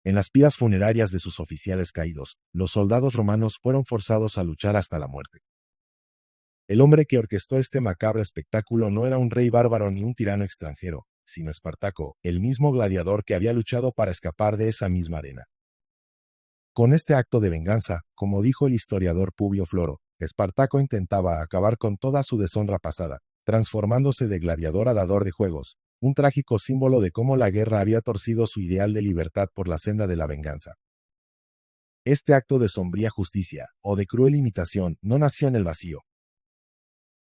En las pías funerarias de sus oficiales caídos, los soldados romanos fueron forzados a luchar hasta la muerte. El hombre que orquestó este macabro espectáculo no era un rey bárbaro ni un tirano extranjero, sino Espartaco, el mismo gladiador que había luchado para escapar de esa misma arena. Con este acto de venganza, como dijo el historiador Publio Floro, Espartaco intentaba acabar con toda su deshonra pasada, transformándose de gladiador a dador de juegos, un trágico símbolo de cómo la guerra había torcido su ideal de libertad por la senda de la venganza. Este acto de sombría justicia, o de cruel imitación, no nació en el vacío.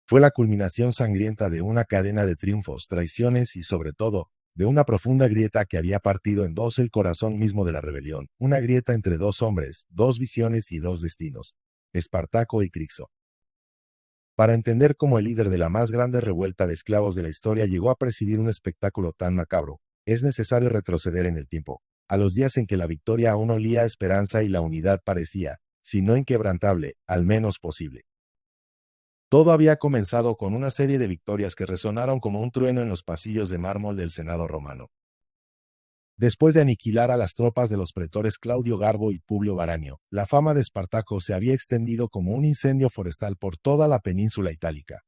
Fue la culminación sangrienta de una cadena de triunfos, traiciones y, sobre todo, de una profunda grieta que había partido en dos el corazón mismo de la rebelión, una grieta entre dos hombres, dos visiones y dos destinos, Espartaco y Crixo. Para entender cómo el líder de la más grande revuelta de esclavos de la historia llegó a presidir un espectáculo tan macabro, es necesario retroceder en el tiempo, a los días en que la victoria aún olía a esperanza y la unidad parecía, si no inquebrantable, al menos posible. Todo había comenzado con una serie de victorias que resonaron como un trueno en los pasillos de mármol del Senado romano. Después de aniquilar a las tropas de los pretores Claudio Garbo y Publio Varanio, la fama de Espartaco se había extendido como un incendio forestal por toda la península itálica.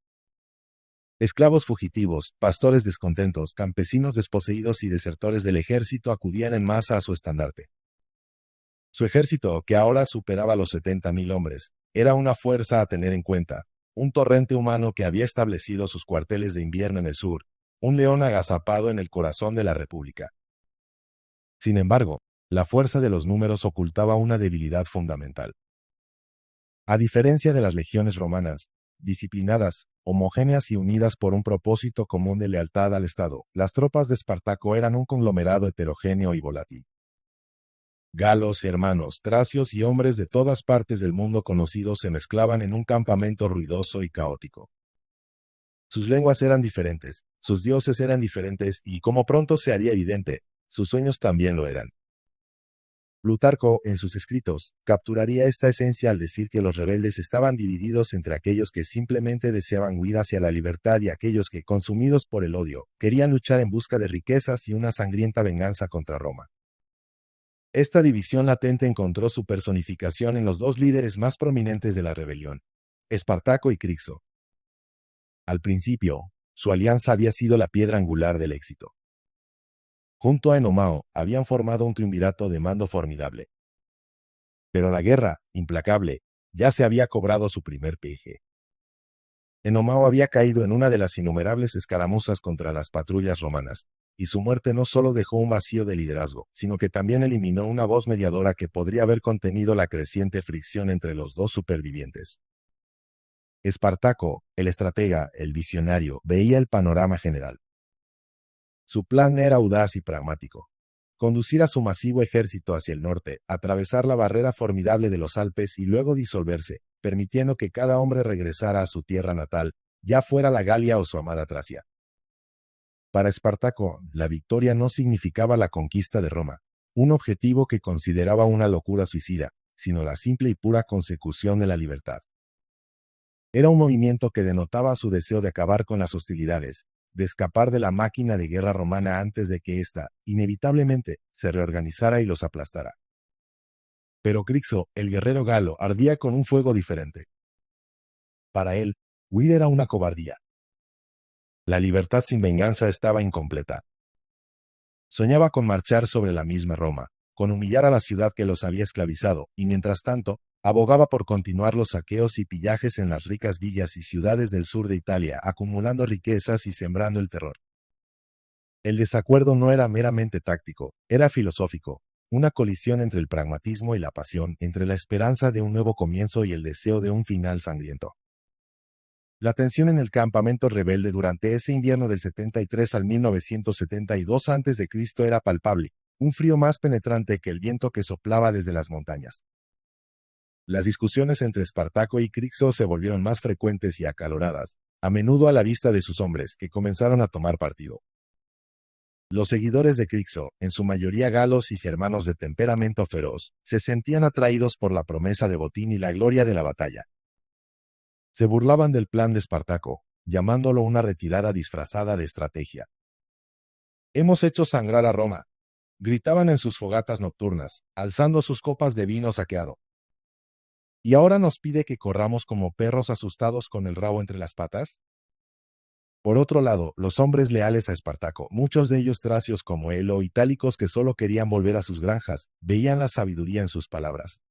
Esclavos fugitivos, pastores descontentos, campesinos desposeídos y desertores del ejército acudían en masa a su estandarte. Su ejército, que ahora superaba los 70.000 hombres, era una fuerza a tener en cuenta, un torrente humano que había establecido sus cuarteles de invierno en el sur, un león agazapado en el corazón de la República. Sin embargo, la fuerza de los números ocultaba una debilidad fundamental. A diferencia de las legiones romanas, disciplinadas, homogéneas y unidas por un propósito común de lealtad al Estado, las tropas de Espartaco eran un conglomerado heterogéneo y volátil. Galos, germanos, tracios y hombres de todas partes del mundo conocido se mezclaban en un campamento ruidoso y caótico. Sus lenguas eran diferentes, sus dioses eran diferentes y, como pronto se haría evidente, sus sueños también lo eran. Plutarco, en sus escritos, capturaría esta esencia al decir que los rebeldes estaban divididos entre aquellos que simplemente deseaban huir hacia la libertad y aquellos que, consumidos por el odio, querían luchar en busca de riquezas y una sangrienta venganza contra Roma. Esta división latente encontró su personificación en los dos líderes más prominentes de la rebelión, Espartaco y Crixo. Al principio, su alianza había sido la piedra angular del éxito. Junto a Enomao, habían formado un triunvirato de mando formidable. Pero la guerra, implacable, ya se había cobrado su primer peje. Enomao había caído en una de las innumerables escaramuzas contra las patrullas romanas, y su muerte no solo dejó un vacío de liderazgo, sino que también eliminó una voz mediadora que podría haber contenido la creciente fricción entre los dos supervivientes. Espartaco, el estratega, el visionario, veía el panorama general. Su plan era audaz y pragmático. Conducir a su masivo ejército hacia el norte, atravesar la barrera formidable de los Alpes y luego disolverse, permitiendo que cada hombre regresara a su tierra natal, ya fuera la Galia o su amada Tracia. Para Espartaco, la victoria no significaba la conquista de Roma, un objetivo que consideraba una locura suicida, sino la simple y pura consecución de la libertad. Era un movimiento que denotaba su deseo de acabar con las hostilidades, de escapar de la máquina de guerra romana antes de que ésta, inevitablemente, se reorganizara y los aplastara. Pero Crixo, el guerrero galo, ardía con un fuego diferente. Para él, huir era una cobardía. La libertad sin venganza estaba incompleta. Soñaba con marchar sobre la misma Roma, con humillar a la ciudad que los había esclavizado, y mientras tanto, abogaba por continuar los saqueos y pillajes en las ricas villas y ciudades del sur de Italia, acumulando riquezas y sembrando el terror. El desacuerdo no era meramente táctico, era filosófico, una colisión entre el pragmatismo y la pasión, entre la esperanza de un nuevo comienzo y el deseo de un final sangriento. La tensión en el campamento rebelde durante ese invierno del 73 al 1972 a.C. era palpable, un frío más penetrante que el viento que soplaba desde las montañas. Las discusiones entre Espartaco y Crixo se volvieron más frecuentes y acaloradas, a menudo a la vista de sus hombres, que comenzaron a tomar partido. Los seguidores de Crixo, en su mayoría galos y germanos de temperamento feroz, se sentían atraídos por la promesa de botín y la gloria de la batalla. Se burlaban del plan de Espartaco, llamándolo una retirada disfrazada de estrategia. «Hemos hecho sangrar a Roma», Gritaban en sus fogatas nocturnas, alzando sus copas de vino saqueado. ¿Y ahora nos pide que corramos como perros asustados con el rabo entre las patas? Por otro lado, los hombres leales a Espartaco, muchos de ellos tracios como él o itálicos que solo querían volver a sus granjas, veían la sabiduría en sus palabras.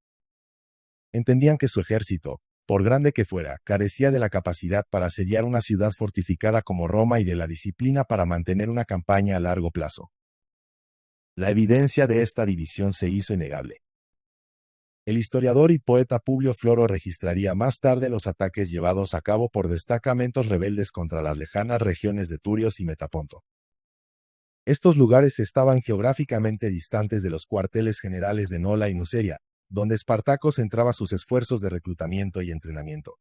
Entendían que su ejército, por grande que fuera, carecía de la capacidad para asediar una ciudad fortificada como Roma y de la disciplina para mantener una campaña a largo plazo. La evidencia de esta división se hizo innegable. El historiador y poeta Publio Floro registraría más tarde los ataques llevados a cabo por destacamentos rebeldes contra las lejanas regiones de Turios y Metaponto. Estos lugares estaban geográficamente distantes de los cuarteles generales de Nola y Nuceria, donde Espartaco centraba sus esfuerzos de reclutamiento y entrenamiento.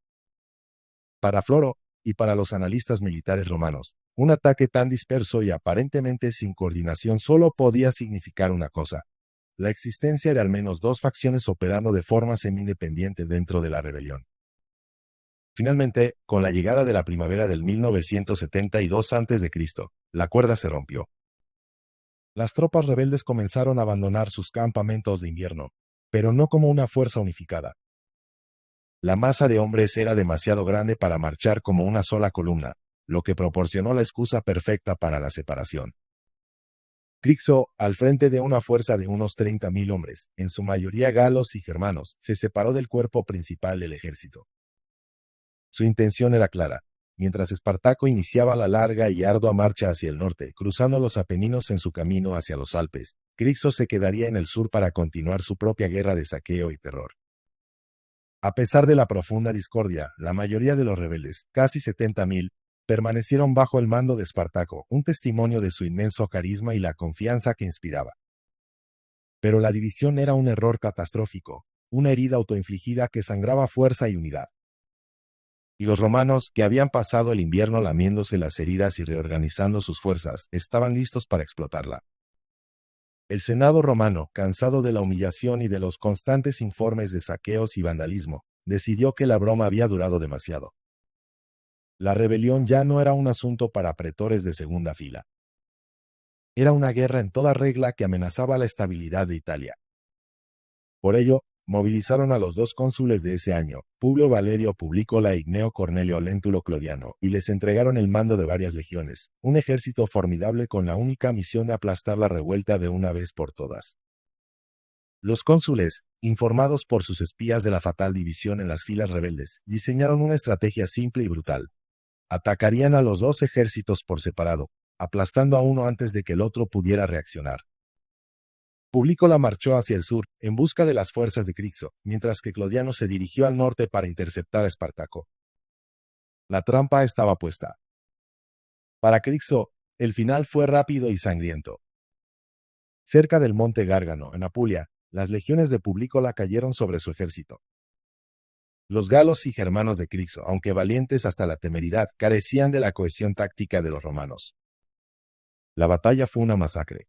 Para Floro, y para los analistas militares romanos, un ataque tan disperso y aparentemente sin coordinación solo podía significar una cosa: la existencia de al menos dos facciones operando de forma semi-independiente dentro de la rebelión. Finalmente, con la llegada de la primavera del 1972 a.C., la cuerda se rompió. Las tropas rebeldes comenzaron a abandonar sus campamentos de invierno, pero no como una fuerza unificada. La masa de hombres era demasiado grande para marchar como una sola columna, lo que proporcionó la excusa perfecta para la separación. Crixo, al frente de una fuerza de unos 30.000 hombres, en su mayoría galos y germanos, se separó del cuerpo principal del ejército. Su intención era clara. Mientras Espartaco iniciaba la larga y ardua marcha hacia el norte, cruzando los Apeninos en su camino hacia los Alpes, Crixo se quedaría en el sur para continuar su propia guerra de saqueo y terror. A pesar de la profunda discordia, la mayoría de los rebeldes, casi 70.000, permanecieron bajo el mando de Espartaco, un testimonio de su inmenso carisma y la confianza que inspiraba. Pero la división era un error catastrófico, una herida autoinfligida que sangraba fuerza y unidad. Y los romanos, que habían pasado el invierno lamiéndose las heridas y reorganizando sus fuerzas, estaban listos para explotarla. El Senado romano, cansado de la humillación y de los constantes informes de saqueos y vandalismo, decidió que la broma había durado demasiado. La rebelión ya no era un asunto para pretores de segunda fila. Era una guerra en toda regla que amenazaba la estabilidad de Italia. Por ello, movilizaron a los dos cónsules de ese año, Publio Valerio Publicola y Gneo Cornelio Léntulo Clodiano, y les entregaron el mando de varias legiones, un ejército formidable con la única misión de aplastar la revuelta de una vez por todas. Los cónsules, informados por sus espías de la fatal división en las filas rebeldes, diseñaron una estrategia simple y brutal. Atacarían a los dos ejércitos por separado, aplastando a uno antes de que el otro pudiera reaccionar. Publicola marchó hacia el sur, en busca de las fuerzas de Crixo, mientras que Clodiano se dirigió al norte para interceptar a Espartaco. La trampa estaba puesta. Para Crixo, el final fue rápido y sangriento. Cerca del monte Gárgano, en Apulia, las legiones de Publicola cayeron sobre su ejército. Los galos y germanos de Crixo, aunque valientes hasta la temeridad, carecían de la cohesión táctica de los romanos. La batalla fue una masacre.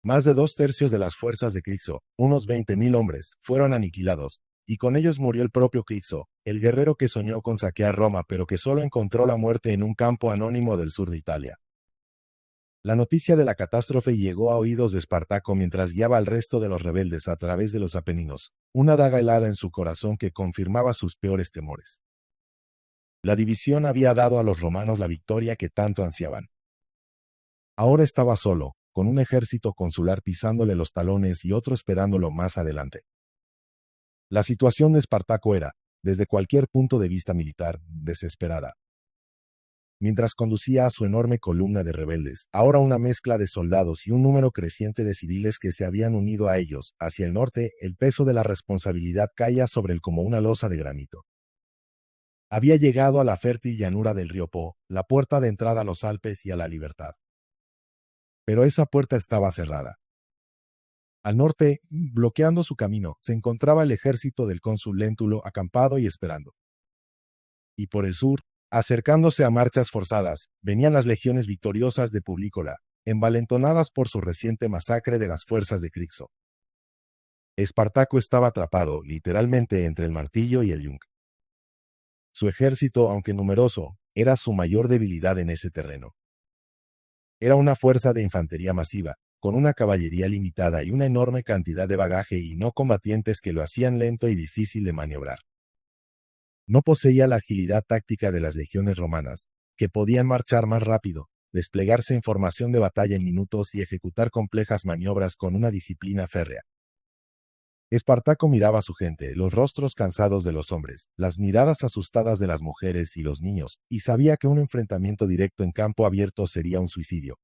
Más de 2/3 de las fuerzas de Crixo, unos 20.000 hombres, fueron aniquilados, y con ellos murió el propio Crixo, el guerrero que soñó con saquear Roma pero que solo encontró la muerte en un campo anónimo del sur de Italia. La noticia de la catástrofe llegó a oídos de Espartaco mientras guiaba al resto de los rebeldes a través de los Apeninos, una daga helada en su corazón que confirmaba sus peores temores. La división había dado a los romanos la victoria que tanto ansiaban. Ahora estaba solo, con un ejército consular pisándole los talones y otro esperándolo más adelante. La situación de Espartaco era, desde cualquier punto de vista militar, desesperada. Mientras conducía a su enorme columna de rebeldes, ahora una mezcla de soldados y un número creciente de civiles que se habían unido a ellos, hacia el norte, el peso de la responsabilidad caía sobre él como una losa de granito. Había llegado a la fértil llanura del río Po, la puerta de entrada a los Alpes y a la libertad. Pero esa puerta estaba cerrada. Al norte, bloqueando su camino, se encontraba el ejército del cónsul Léntulo acampado y esperando. Y por el sur, acercándose a marchas forzadas, venían las legiones victoriosas de Publícola, envalentonadas por su reciente masacre de las fuerzas de Crixo. Espartaco estaba atrapado, literalmente, entre el martillo y el yunque. Su ejército, aunque numeroso, era su mayor debilidad en ese terreno. Era una fuerza de infantería masiva, con una caballería limitada y una enorme cantidad de bagaje y no combatientes que lo hacían lento y difícil de maniobrar. No poseía la agilidad táctica de las legiones romanas, que podían marchar más rápido, desplegarse en formación de batalla en minutos y ejecutar complejas maniobras con una disciplina férrea. Espartaco miraba a su gente, los rostros cansados de los hombres, las miradas asustadas de las mujeres y los niños, y sabía que un enfrentamiento directo en campo abierto sería un suicidio.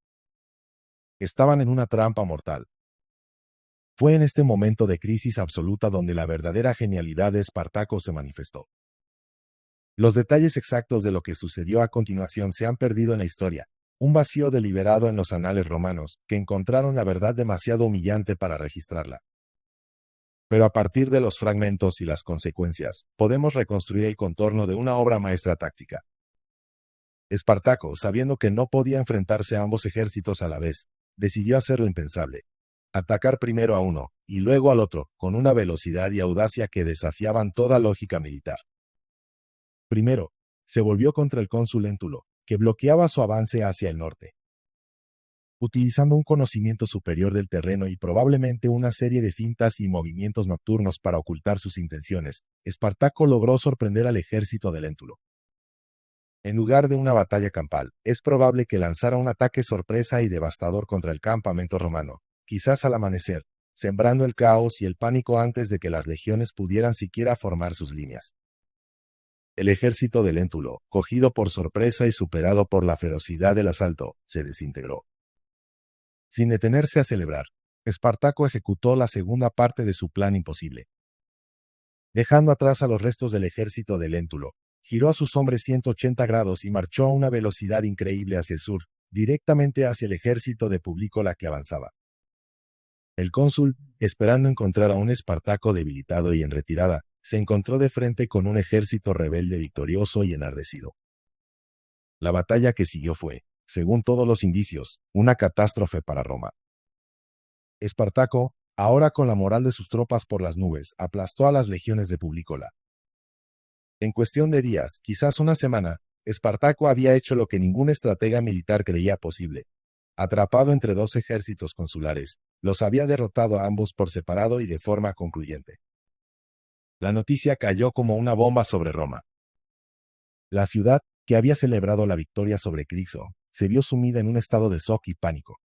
Estaban en una trampa mortal. Fue en este momento de crisis absoluta donde la verdadera genialidad de Espartaco se manifestó. Los detalles exactos de lo que sucedió a continuación se han perdido en la historia, un vacío deliberado en los anales romanos, que encontraron la verdad demasiado humillante para registrarla. Pero a partir de los fragmentos y las consecuencias, podemos reconstruir el contorno de una obra maestra táctica. Espartaco, sabiendo que no podía enfrentarse a ambos ejércitos a la vez, decidió hacer lo impensable: atacar primero a uno, y luego al otro, con una velocidad y audacia que desafiaban toda lógica militar. Primero, se volvió contra el cónsul Léntulo, que bloqueaba su avance hacia el norte. Utilizando un conocimiento superior del terreno y probablemente una serie de fintas y movimientos nocturnos para ocultar sus intenciones, Espartaco logró sorprender al ejército de Léntulo. En lugar de una batalla campal, es probable que lanzara un ataque sorpresa y devastador contra el campamento romano, quizás al amanecer, sembrando el caos y el pánico antes de que las legiones pudieran siquiera formar sus líneas. El ejército de Léntulo, cogido por sorpresa y superado por la ferocidad del asalto, se desintegró. Sin detenerse a celebrar, Espartaco ejecutó la segunda parte de su plan imposible. Dejando atrás a los restos del ejército de Léntulo, giró a sus hombres 180 grados y marchó a una velocidad increíble hacia el sur, directamente hacia el ejército de Publícola que avanzaba. El cónsul, esperando encontrar a un Espartaco debilitado y en retirada, se encontró de frente con un ejército rebelde victorioso y enardecido. La batalla que siguió fue, según todos los indicios, una catástrofe para Roma. Espartaco, ahora con la moral de sus tropas por las nubes, aplastó a las legiones de Publícola. En cuestión de días, quizás una semana, Espartaco había hecho lo que ningún estratega militar creía posible. Atrapado entre dos ejércitos consulares, los había derrotado a ambos por separado y de forma concluyente. La noticia cayó como una bomba sobre Roma. La ciudad, que había celebrado la victoria sobre Crixo, se vio sumida en un estado de shock y pánico.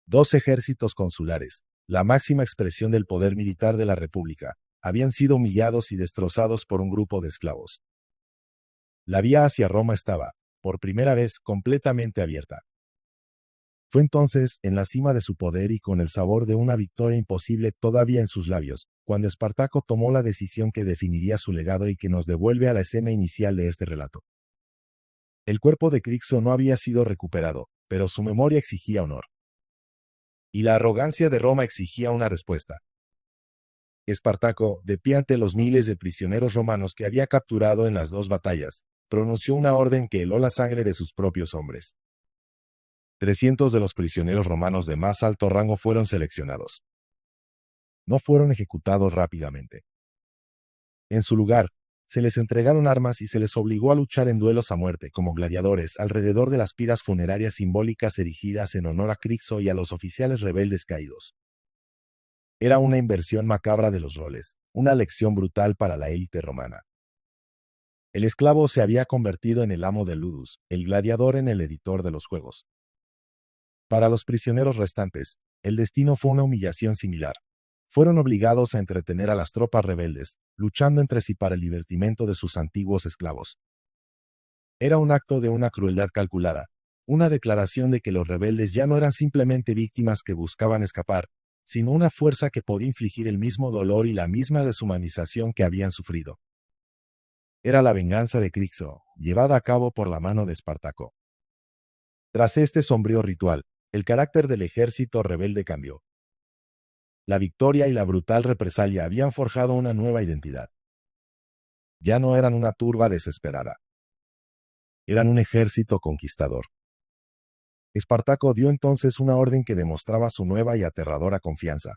Dos ejércitos consulares, la máxima expresión del poder militar de la República, habían sido humillados y destrozados por un grupo de esclavos. La vía hacia Roma estaba, por primera vez, completamente abierta. Fue entonces, en la cima de su poder y con el sabor de una victoria imposible todavía en sus labios, cuando Espartaco tomó la decisión que definiría su legado y que nos devuelve a la escena inicial de este relato. El cuerpo de Crixo no había sido recuperado, pero su memoria exigía honor. Y la arrogancia de Roma exigía una respuesta. Espartaco, de pie ante los miles de prisioneros romanos que había capturado en las dos batallas, pronunció una orden que heló la sangre de sus propios hombres. 300 de los prisioneros romanos de más alto rango fueron seleccionados. No fueron ejecutados rápidamente. En su lugar, se les entregaron armas y se les obligó a luchar en duelos a muerte como gladiadores alrededor de las piras funerarias simbólicas erigidas en honor a Crixo y a los oficiales rebeldes caídos. Era una inversión macabra de los roles, una lección brutal para la élite romana. El esclavo se había convertido en el amo de Ludus, el gladiador en el editor de los juegos. Para los prisioneros restantes, el destino fue una humillación similar. Fueron obligados a entretener a las tropas rebeldes, luchando entre sí para el divertimento de sus antiguos esclavos. Era un acto de una crueldad calculada, una declaración de que los rebeldes ya no eran simplemente víctimas que buscaban escapar, sino una fuerza que podía infligir el mismo dolor y la misma deshumanización que habían sufrido. Era la venganza de Crixo, llevada a cabo por la mano de Espartaco. Tras este sombrío ritual, el carácter del ejército rebelde cambió. La victoria y la brutal represalia habían forjado una nueva identidad. Ya no eran una turba desesperada. Eran un ejército conquistador. Espartaco dio entonces una orden que demostraba su nueva y aterradora confianza.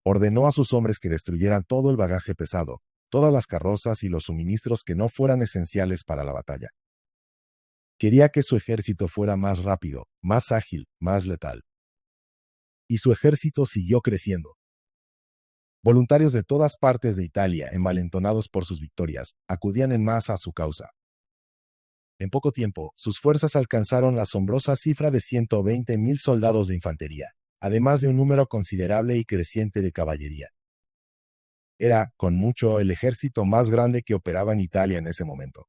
Ordenó a sus hombres que destruyeran todo el bagaje pesado, todas las carrozas y los suministros que no fueran esenciales para la batalla. Quería que su ejército fuera más rápido, más ágil, más letal. y su ejército siguió creciendo. Voluntarios de todas partes de Italia, envalentonados por sus victorias, acudían en masa a su causa. En poco tiempo, sus fuerzas alcanzaron la asombrosa cifra de 120.000 soldados de infantería, además de un número considerable y creciente de caballería. Era, con mucho, el ejército más grande que operaba en Italia en ese momento.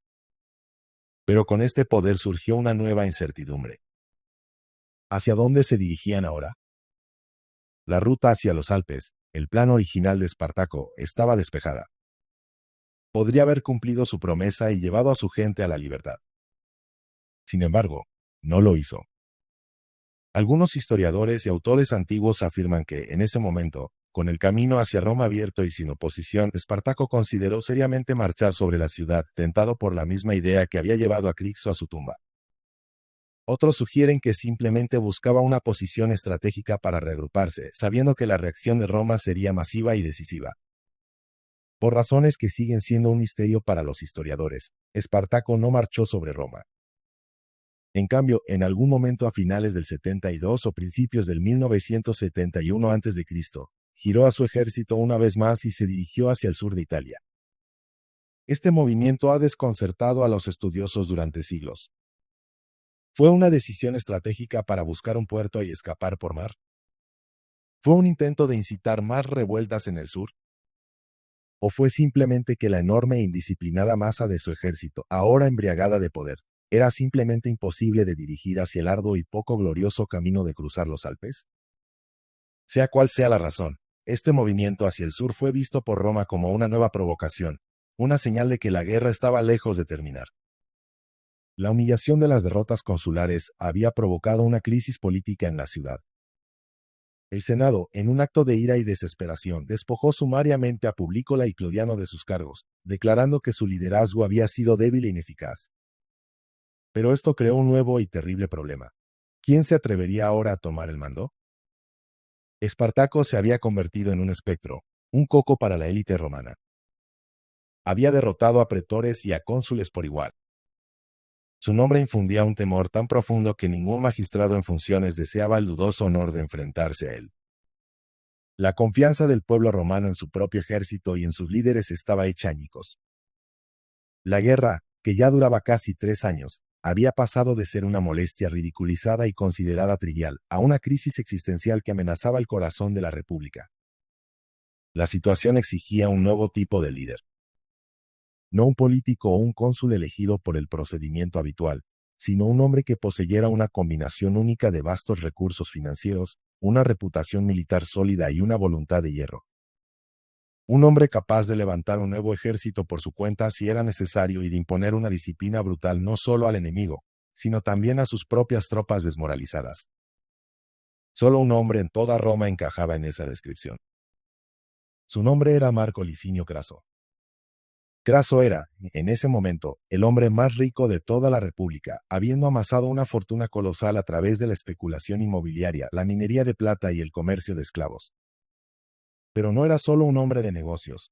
Pero con este poder surgió una nueva incertidumbre. ¿Hacia dónde se dirigían ahora? La ruta hacia los Alpes, el plan original de Espartaco, estaba despejada. Podría haber cumplido su promesa y llevado a su gente a la libertad. Sin embargo, no lo hizo. Algunos historiadores y autores antiguos afirman que, en ese momento, con el camino hacia Roma abierto y sin oposición, Espartaco consideró seriamente marchar sobre la ciudad, tentado por la misma idea que había llevado a Crixo a su tumba. Otros sugieren que simplemente buscaba una posición estratégica para reagruparse, sabiendo que la reacción de Roma sería masiva y decisiva. Por razones que siguen siendo un misterio para los historiadores, Espartaco no marchó sobre Roma. En cambio, en algún momento a finales del 72 o principios del 1971 a.C., giró a su ejército una vez más y se dirigió hacia el sur de Italia. Este movimiento ha desconcertado a los estudiosos durante siglos. ¿Fue una decisión estratégica para buscar un puerto y escapar por mar? ¿Fue un intento de incitar más revueltas en el sur? ¿O fue simplemente que la enorme e indisciplinada masa de su ejército, ahora embriagada de poder, era simplemente imposible de dirigir hacia el arduo y poco glorioso camino de cruzar los Alpes? Sea cual sea la razón, este movimiento hacia el sur fue visto por Roma como una nueva provocación, una señal de que la guerra estaba lejos de terminar. La humillación de las derrotas consulares había provocado una crisis política en la ciudad. El Senado, en un acto de ira y desesperación, despojó sumariamente a Publícola y Clodiano de sus cargos, declarando que su liderazgo había sido débil e ineficaz. Pero esto creó un nuevo y terrible problema. ¿Quién se atrevería ahora a tomar el mando? Espartaco se había convertido en un espectro, un coco para la élite romana. Había derrotado a pretores y a cónsules por igual. Su nombre infundía un temor tan profundo que ningún magistrado en funciones deseaba el dudoso honor de enfrentarse a él. La confianza del pueblo romano en su propio ejército y en sus líderes estaba hecha añicos. La guerra, que ya duraba casi 3 años, había pasado de ser una molestia ridiculizada y considerada trivial a una crisis existencial que amenazaba el corazón de la República. La situación exigía un nuevo tipo de líder. No un político o un cónsul elegido por el procedimiento habitual, sino un hombre que poseyera una combinación única de vastos recursos financieros, una reputación militar sólida y una voluntad de hierro. Un hombre capaz de levantar un nuevo ejército por su cuenta si era necesario y de imponer una disciplina brutal no solo al enemigo, sino también a sus propias tropas desmoralizadas. Solo un hombre en toda Roma encajaba en esa descripción. Su nombre era Marco Licinio Craso. Craso era, en ese momento, el hombre más rico de toda la República, habiendo amasado una fortuna colosal a través de la especulación inmobiliaria, la minería de plata y el comercio de esclavos. Pero no era solo un hombre de negocios.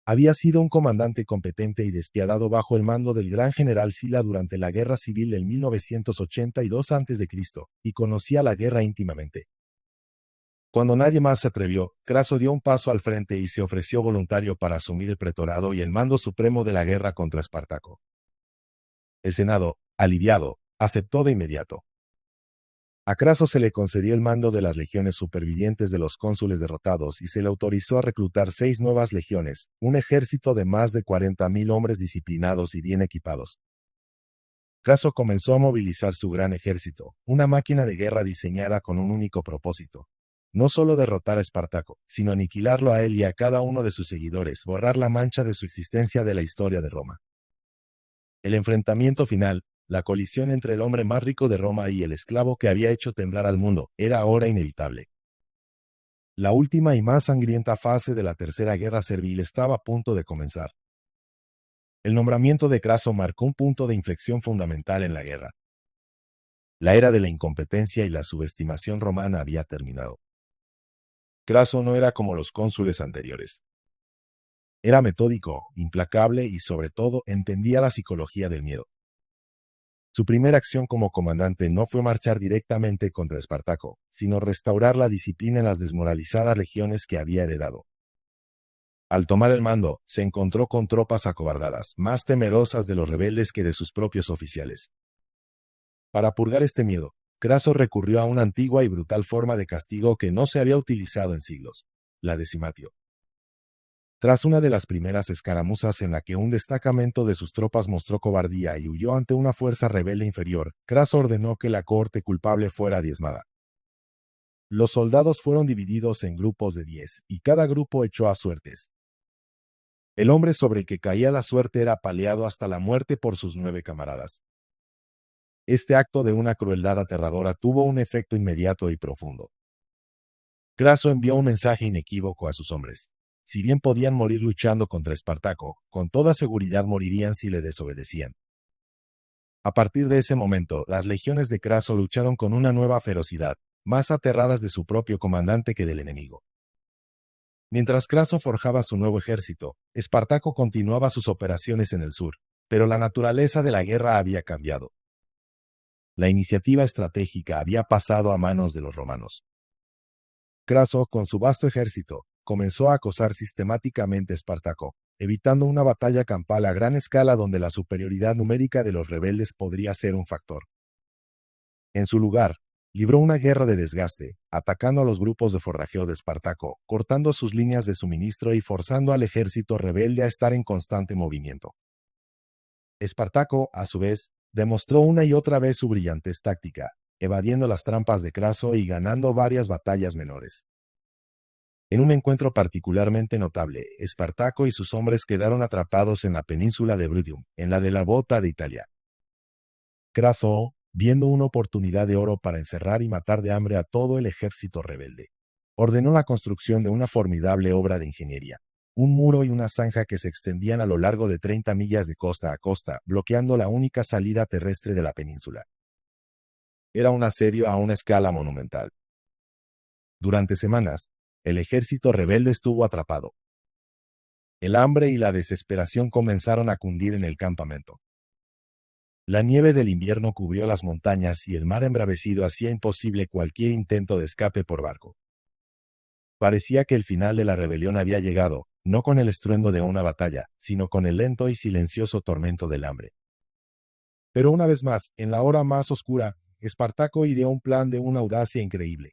Había sido un comandante competente y despiadado bajo el mando del gran general Sila durante la Guerra Civil del 1982 a.C., y conocía la guerra íntimamente. Cuando nadie más se atrevió, Craso dio un paso al frente y se ofreció voluntario para asumir el pretorado y el mando supremo de la guerra contra Espartaco. El Senado, aliviado, aceptó de inmediato. A Craso se le concedió el mando de las legiones supervivientes de los cónsules derrotados y se le autorizó a reclutar 6 nuevas legiones, un ejército de más de 40.000 hombres disciplinados y bien equipados. Craso comenzó a movilizar su gran ejército, una máquina de guerra diseñada con un único propósito: no solo derrotar a Espartaco, sino aniquilarlo a él y a cada uno de sus seguidores, borrar la mancha de su existencia de la historia de Roma. El enfrentamiento final, la colisión entre el hombre más rico de Roma y el esclavo que había hecho temblar al mundo, era ahora inevitable. La última y más sangrienta fase de la Tercera Guerra Servil estaba a punto de comenzar. El nombramiento de Craso marcó un punto de inflexión fundamental en la guerra. La era de la incompetencia y la subestimación romana había terminado. Craso no era como los cónsules anteriores. Era metódico, implacable y, sobre todo, entendía la psicología del miedo. Su primera acción como comandante no fue marchar directamente contra Espartaco, sino restaurar la disciplina en las desmoralizadas legiones que había heredado. Al tomar el mando, se encontró con tropas acobardadas, más temerosas de los rebeldes que de sus propios oficiales. Para purgar este miedo, Craso recurrió a una antigua y brutal forma de castigo que no se había utilizado en siglos: la decimatio. Tras una de las primeras escaramuzas en la que un destacamento de sus tropas mostró cobardía y huyó ante una fuerza rebelde inferior, Craso ordenó que la cohorte culpable fuera diezmada. Los soldados fueron divididos en grupos de 10, y cada grupo echó a suertes. El hombre sobre el que caía la suerte era apaleado hasta la muerte por sus 9 camaradas. Este acto de una crueldad aterradora tuvo un efecto inmediato y profundo. Craso envió un mensaje inequívoco a sus hombres: si bien podían morir luchando contra Espartaco, con toda seguridad morirían si le desobedecían. A partir de ese momento, las legiones de Craso lucharon con una nueva ferocidad, más aterradas de su propio comandante que del enemigo. Mientras Craso forjaba su nuevo ejército, Espartaco continuaba sus operaciones en el sur, pero la naturaleza de la guerra había cambiado. La iniciativa estratégica había pasado a manos de los romanos. Craso, con su vasto ejército, comenzó a acosar sistemáticamente a Espartaco, evitando una batalla campal a gran escala donde la superioridad numérica de los rebeldes podría ser un factor. En su lugar, libró una guerra de desgaste, atacando a los grupos de forrajeo de Espartaco, cortando sus líneas de suministro y forzando al ejército rebelde a estar en constante movimiento. Espartaco, a su vez, demostró una y otra vez su brillantez táctica, evadiendo las trampas de Craso y ganando varias batallas menores. En un encuentro particularmente notable, Espartaco y sus hombres quedaron atrapados en la península de Brutium, en la de la Bota de Italia. Craso, viendo una oportunidad de oro para encerrar y matar de hambre a todo el ejército rebelde, ordenó la construcción de una formidable obra de ingeniería: un muro y una zanja que se extendían a lo largo de 30 millas de costa a costa, bloqueando la única salida terrestre de la península. Era un asedio a una escala monumental. Durante semanas, el ejército rebelde estuvo atrapado. El hambre y la desesperación comenzaron a cundir en el campamento. La nieve del invierno cubrió las montañas y el mar embravecido hacía imposible cualquier intento de escape por barco. Parecía que el final de la rebelión había llegado, no con el estruendo de una batalla, sino con el lento y silencioso tormento del hambre. Pero una vez más, en la hora más oscura, Espartaco ideó un plan de una audacia increíble.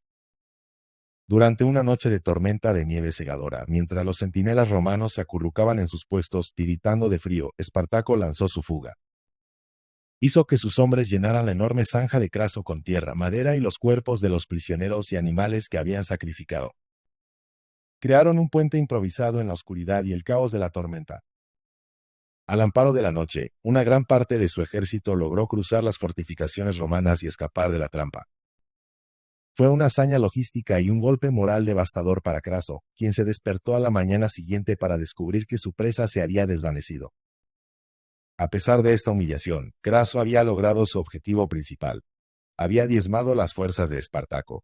Durante una noche de tormenta de nieve cegadora, mientras los centinelas romanos se acurrucaban en sus puestos, tiritando de frío, Espartaco lanzó su fuga. Hizo que sus hombres llenaran la enorme zanja de Craso con tierra, madera y los cuerpos de los prisioneros y animales que habían sacrificado. Crearon un puente improvisado en la oscuridad y el caos de la tormenta. Al amparo de la noche, una gran parte de su ejército logró cruzar las fortificaciones romanas y escapar de la trampa. Fue una hazaña logística y un golpe moral devastador para Craso, quien se despertó a la mañana siguiente para descubrir que su presa se había desvanecido. A pesar de esta humillación, Craso había logrado su objetivo principal: había diezmado las fuerzas de Espartaco.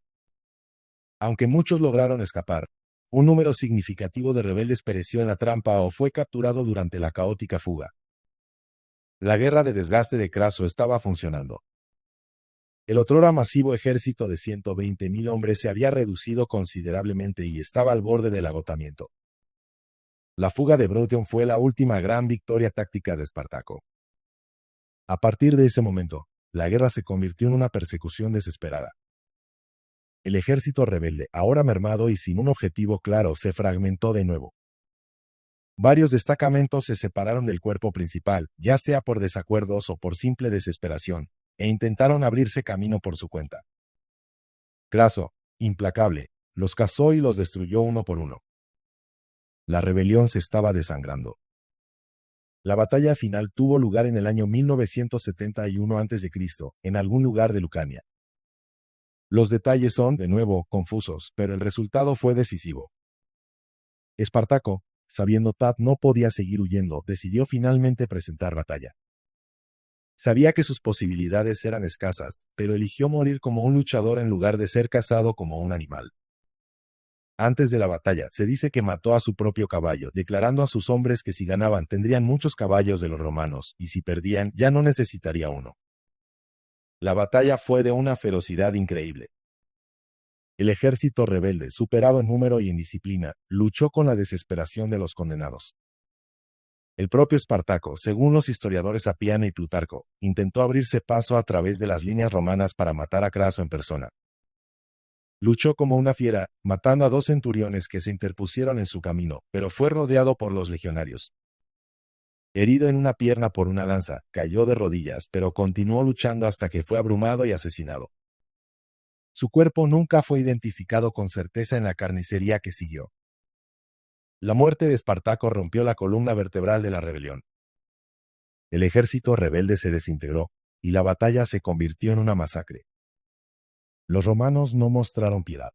Aunque muchos lograron escapar, un número significativo de rebeldes pereció en la trampa o fue capturado durante la caótica fuga. La guerra de desgaste de Craso estaba funcionando. El otrora masivo ejército de 120.000 hombres se había reducido considerablemente y estaba al borde del agotamiento. La fuga de Brutium fue la última gran victoria táctica de Espartaco. A partir de ese momento, la guerra se convirtió en una persecución desesperada. El ejército rebelde, ahora mermado y sin un objetivo claro, se fragmentó de nuevo. Varios destacamentos se separaron del cuerpo principal, ya sea por desacuerdos o por simple desesperación, e intentaron abrirse camino por su cuenta. Craso, implacable, los cazó y los destruyó uno por uno. La rebelión se estaba desangrando. La batalla final tuvo lugar en el año 971 a.C., en algún lugar de Lucania. Los detalles son, de nuevo, confusos, pero el resultado fue decisivo. Espartaco, sabiendo no podía seguir huyendo, decidió finalmente presentar batalla. Sabía que sus posibilidades eran escasas, pero eligió morir como un luchador en lugar de ser cazado como un animal. Antes de la batalla, se dice que mató a su propio caballo, declarando a sus hombres que si ganaban tendrían muchos caballos de los romanos, y si perdían ya no necesitaría uno. La batalla fue de una ferocidad increíble. El ejército rebelde, superado en número y en disciplina, luchó con la desesperación de los condenados. El propio Espartaco, según los historiadores Apiano y Plutarco, intentó abrirse paso a través de las líneas romanas para matar a Craso en persona. Luchó como una fiera, matando a 2 centuriones que se interpusieron en su camino, pero fue rodeado por los legionarios. Herido en una pierna por una lanza, cayó de rodillas, pero continuó luchando hasta que fue abrumado y asesinado. Su cuerpo nunca fue identificado con certeza en la carnicería que siguió. La muerte de Espartaco rompió la columna vertebral de la rebelión. El ejército rebelde se desintegró, y la batalla se convirtió en una masacre. Los romanos no mostraron piedad.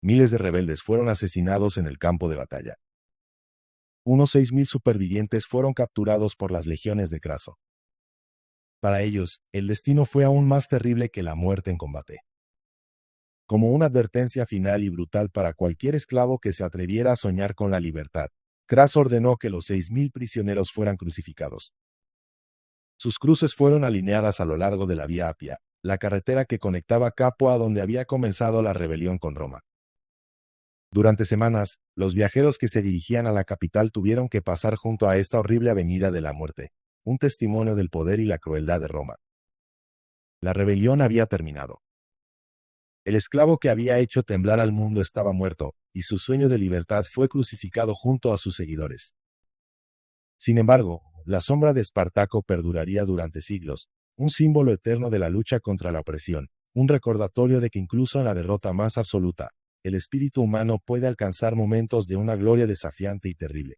Miles de rebeldes fueron asesinados en el campo de batalla. Unos 6.000 supervivientes fueron capturados por las legiones de Craso. Para ellos, el destino fue aún más terrible que la muerte en combate. Como una advertencia final y brutal para cualquier esclavo que se atreviera a soñar con la libertad, Craso ordenó que los 6.000 prisioneros fueran crucificados. Sus cruces fueron alineadas a lo largo de la Vía Apia, la carretera que conectaba Capua a donde había comenzado la rebelión con Roma. Durante semanas, los viajeros que se dirigían a la capital tuvieron que pasar junto a esta horrible avenida de la muerte, un testimonio del poder y la crueldad de Roma. La rebelión había terminado. El esclavo que había hecho temblar al mundo estaba muerto, y su sueño de libertad fue crucificado junto a sus seguidores. Sin embargo, la sombra de Espartaco perduraría durante siglos, un símbolo eterno de la lucha contra la opresión, un recordatorio de que incluso en la derrota más absoluta, el espíritu humano puede alcanzar momentos de una gloria desafiante y terrible.